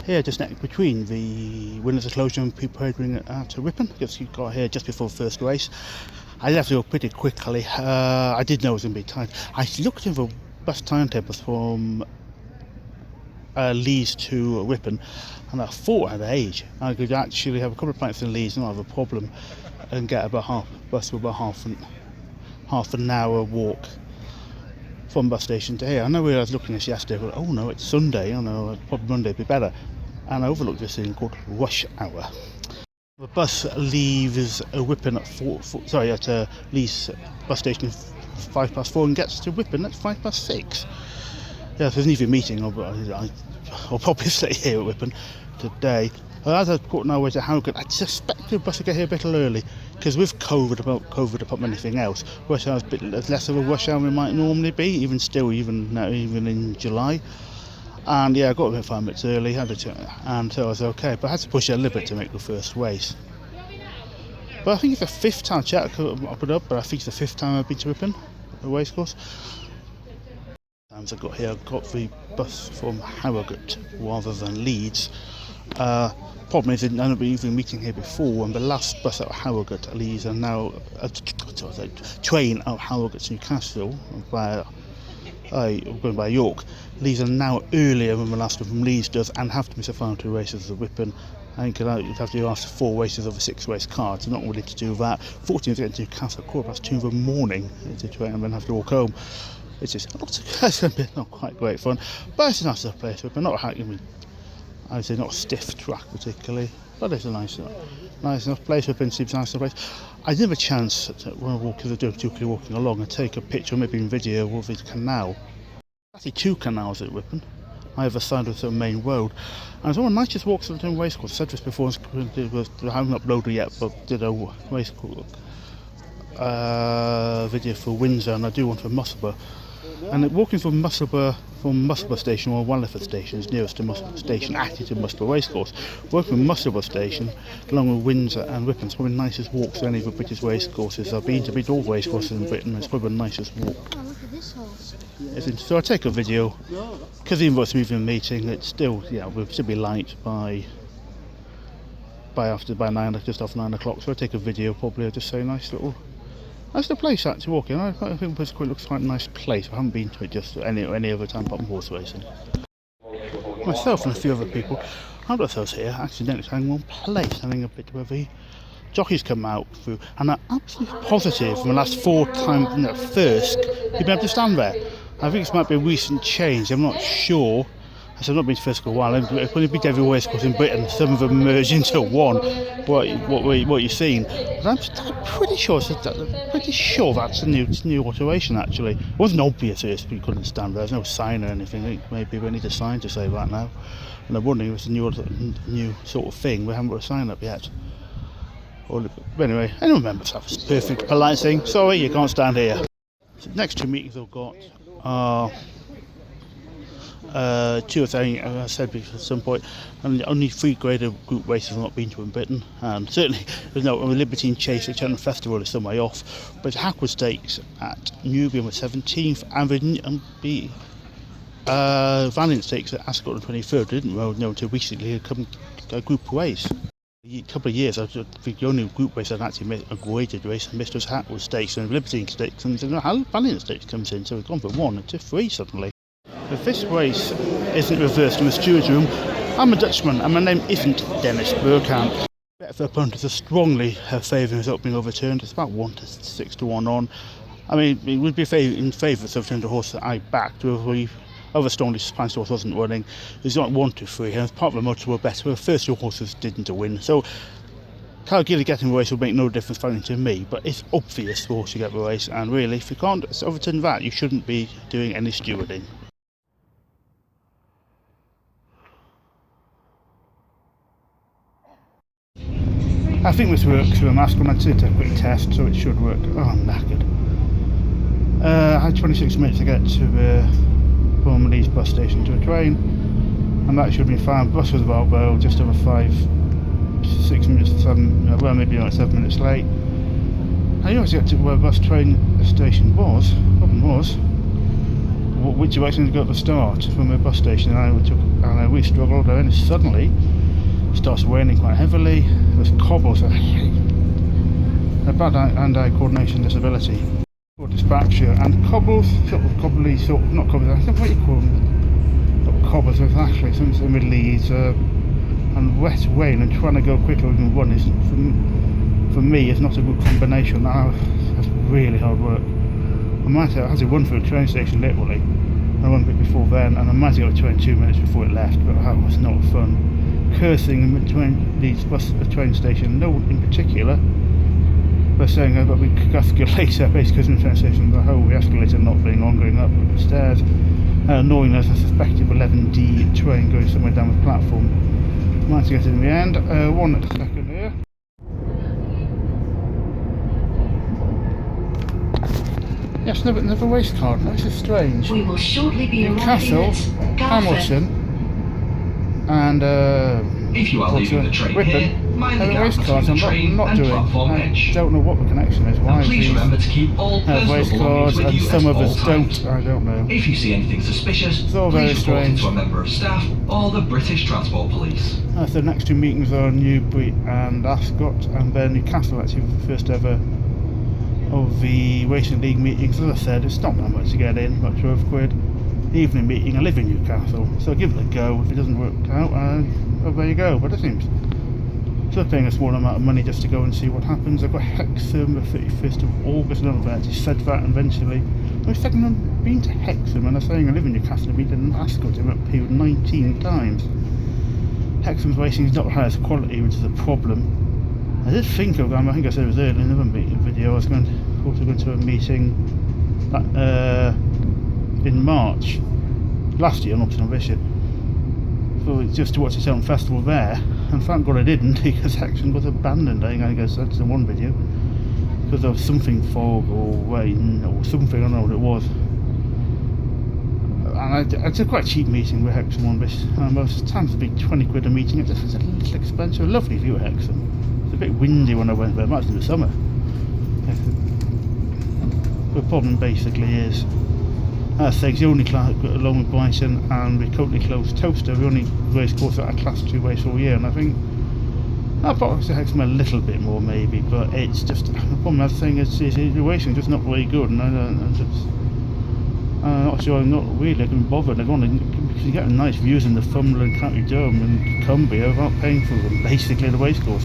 here just next between the winners of closure and preparing at Ripon. Just got here just before the first race. I left it up pretty quickly. I did know it was going to be tight. I looked in the bus timetables from Leeds to Ripon, and I thought at that age I could actually have a couple of pints in Leeds and not have a problem and get about half an hour walk from bus station to here. I know I was looking at this yesterday, but oh no, it's Sunday. I know probably Monday would be better. And I overlooked this thing called rush hour. The bus leaves Ripon at Leeds bus station 4:05 and gets to Ripon at 6:05. Yeah, there's an evening meeting. I'll probably stay here at Ripon today. As I got my way to Harrogate, I suspect the bus will get here a bit early because with COVID apart from anything else, rush hour is a bit less of a rush hour than it might normally be, even in July. And yeah, I got here 5 minutes early, and so I was okay, but I had to push it a little bit to make the first race. But I think it's the fifth time, I put it up, but I think it's the fifth time I've been to Ripon, the racecourse. Times I got here, I got the bus from Harrogate rather than Leeds. Problem is, I've not been even meeting here before, and the last bus out of Harrogate to Leeds and now train out of Harrogate to Newcastle going by York. Leeds are now earlier than the last one from Leeds does, and have to miss the final 2 races of Ripon. I think you'd have to ask 4 races of a 6-race card. So not willing to do that. Fortunately, to get to Newcastle at 2:15 in the morning to train and then have to walk home. It's just not quite great fun, but it's a nice enough place. But not, I would say not a stiff track particularly, but it's a nice enough place. Ripon seems a nice enough place. I did have a chance when I walking along and take a picture, maybe in video, of the canal. Actually 2 canals at Ripon, either side of the main road. And it's one of the nicest walks I've done in racecourse. I said this before, I haven't uploaded yet, but did a racecourse video for Windsor, and I do one for Musselburgh. And walking from Musselburgh station, or Wallingford station is nearest to Musselburgh station, actually to Musselburgh Racecourse. Working from Musselburgh station along with Windsor and Ripon, it's one of the nicest walks of any of the British racecourses. I've been to all racecourses in Britain, and it's probably the nicest walk. Oh, look at this horse. So I take a video, because even though it's moving meeting, it's still, we'll still be light by 9, just after 9 o'clock. So I take a video, probably I'll just say nice little place actually walking. I think it looks like a nice place. I haven't been to it just any other time apart from horse racing. Myself and a few other people found ourselves here accidentally having one place, having a bit where the jockeys come out through, and I'm absolutely positive from the last 4 times in the first you've been able to stand there. I think this might be a recent change, I'm not sure. I've not been to first for a while. I've only been to every racecourse in Britain. Some of them merge into one. What you've seen, but I'm pretty sure that's a new alteration. Actually, it wasn't obvious if you couldn't stand there. There's no sign or anything. I think maybe we need a sign to say that now. And I'm wondering if it's a new sort of thing. We haven't got a sign up yet. But anyway, I don't remember if that was perfect polite saying sorry, you can't stand here. So the next 2 meetings I've got are. 2 or 3, as I said at some point, and only 3 graded group races I've not been to in Britain, and certainly there's no Libertine Chase at Cheltenham Festival is some way off, but it's Hackwood Stakes at Newbury on the 17th, and the Valiant Stakes at Ascot on the 23rd. Didn't know until recently had come a group race. A couple of years, I think the only group race I'd actually missed, a graded race, I missed was Hackwood Stakes and Libertine Stakes, and how Valiant Stakes comes in, so we've gone from 1 to 3 suddenly. If this race isn't reversed in the steward's room, I'm a Dutchman and my name isn't Dennis Burkamp. Betfair opponents are strongly favouring his opening overturned. It's about 1 to 6 to 1 on. I mean, it would be in favour of overturned a horse that I backed with other strongly spiced horse wasn't running. It's not 1 to 3, and part of the motor were better. The first 2 horses didn't win, so Kyle Gilly getting the race will make no difference finally to me, but it's obvious the horse should get the race, and really, if you can't overturn that, you shouldn't be doing any stewarding. I think this works with a mask on. I did a quick test, so it should work. Oh, I'm knackered. I had 26 minutes to get to from Leeds bus station to a train, and that should be fine. Bus was about just over 6 minutes, 7, well maybe like 7 minutes late. I always get to where bus train station was. Problem was, which direction to go at the start from the bus station, and we struggled, and then suddenly it starts raining quite heavily. There's cobbles. I hate a bad hand-eye coordination disability. Dyspraxia and cobbles, not cobbles, I think what you call them, not cobbles, it's actually something in the leads, and wet rain and trying to go quicker than run is, for me, is not a good combination. That's really hard work. I had to run through the train station literally. I ran a bit before then, and I might have got a train 2 minutes before it left, but that was not fun. Cursing in between these train station, no one in particular. They're saying I've got a big escalator, basically in the train station, the whole escalator not being on, going up the stairs. Annoying as a suspected 11D train going somewhere down the platform. Managed to get it in the end. 1 second here. Yes, never waste card. This is strange. We will shortly be Newcastle, Hamilton, and if you are leaving the train Ripon, here, mind the gap waste between cards. the I'm train not and doing. platform I edge. don't know what the connection is. Why And please these remember to keep all have personal waste belongings cards with and you some at of all us times. don't? I don't know. If you see anything suspicious, It's all very please report it strange. to a member of staff or the British Transport Police. So the next two meetings are Newbury and Ascot, and then Newcastle actually for the first ever of the Racing League meetings. As I said, it's not that much to get in, about 12 quid. Evening meeting, I live in Newcastle, so give it a go. If it doesn't work out, well, there you go. But it seems so they're paying a small amount of money just to go and see what happens. I've got Hexham the 31st of August, and I've actually said that eventually. I'm second I've been to Hexham, and I'm saying I live in Newcastle, I've been to Ascot in that period 19 times. Hexham's racing is not the highest quality, which is a problem. I did think of going, I think I said it was earlier in another video, I was going to a meeting in March last year, not this year, so just to watch the Cheltenham Festival there, and thank God I didn't, because Hexham was abandoned. I think I guess that's in one video, because there was something, fog or rain or something, I don't know what it was. And it's a quite cheap meeting with Hexham on this. Most times a big 20 quid a meeting. It just was a little expensive. A lovely view at Hexham. It's a bit windy when I went there, much in the summer. The problem basically is, things, the only class along with Brighton and the currently closed Toaster, the only race course that a Class 2 race all year, and I think I'll probably Hexham a little bit more maybe, but it's just, the problem I'm saying is the racing is just not very good, and I'm not sure, I'm not really looking bothered. Because you get nice views in the Thumberland County Dome and Cumbria without paying for them, basically the race course.